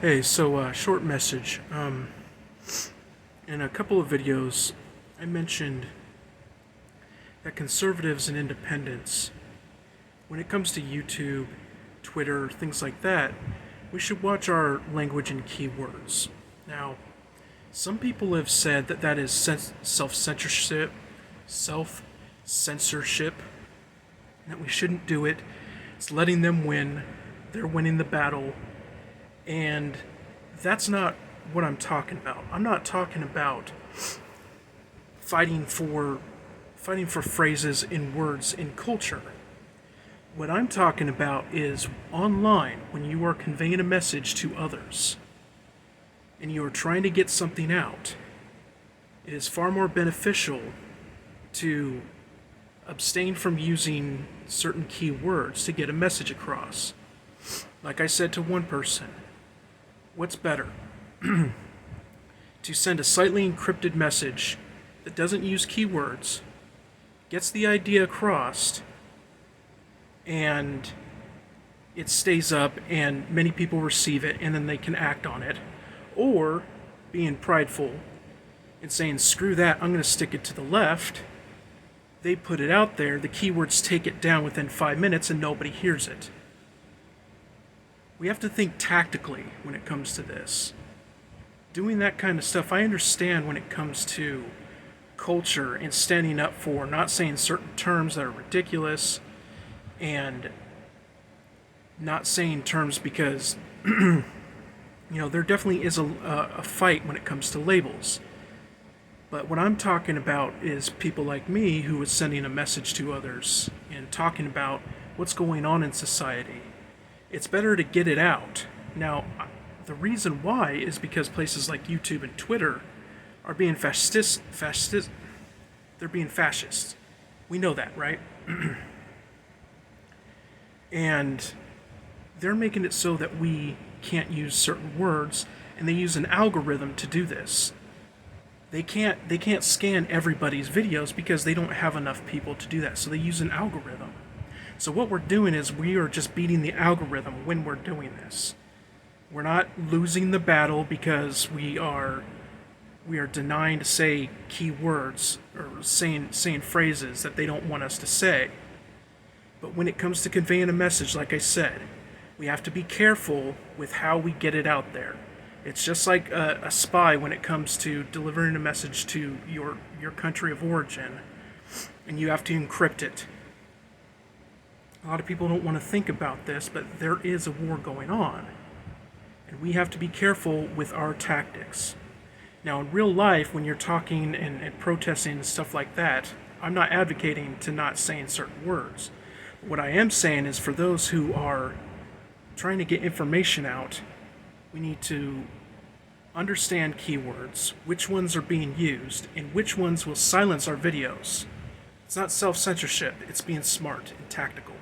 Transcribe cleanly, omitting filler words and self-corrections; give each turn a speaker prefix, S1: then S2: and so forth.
S1: Hey, so short message. In a couple of videos, I mentioned that conservatives and independents, when it comes to YouTube, Twitter, things like that, we should watch our language and keywords. Now, some people have said that that is self-censorship, and that we shouldn't do it. It's letting them win. They're winning the battle. And that's not what I'm talking about. I'm not talking about fighting for phrases in words in culture. What I'm talking about is online, when you are conveying a message to others and you are trying to get something out. It is far more beneficial to abstain from using certain keywords to get a message across. Like I said to one person, what's better? To send a slightly encrypted message that doesn't use keywords, gets the idea across, and it stays up and many people receive it and then they can act on it, or being prideful and saying, screw that, I'm going to stick it to the left. They put it out there, the keywords take it down within 5 minutes and nobody hears it. We have to think tactically when it comes to this. Doing that kind of stuff, I understand when it comes to culture and standing up for not saying certain terms that are ridiculous and not saying terms because, there definitely is a fight when it comes to labels. But what I'm talking about is people like me who is sending a message to others and talking about what's going on in society. It's better to get it out. Now, the reason why is because places like YouTube and Twitter are being they're being fascist. We know that, right? And they're making it so that we can't use certain words, and they use an algorithm to do this. They can't scan everybody's videos because they don't have enough people to do that, so they use an algorithm. So what we're doing is we are just beating the algorithm when we're doing this. We're not losing the battle because we are denying to say keywords or saying phrases that they don't want us to say. But when it comes to conveying a message, like I said, we have to be careful with how we get it out there. It's just like a spy when it comes to delivering a message to your country of origin, and you have to encrypt it. A lot of people don't want to think about this, but there is a war going on, and we have to be careful with our tactics. Now, in real life, when you're talking and protesting and stuff like that, I'm not advocating to not saying certain words. What I am saying is for those who are trying to get information out, we need to understand keywords, which ones are being used, and which ones will silence our videos. It's not self-censorship, it's being smart and tactical.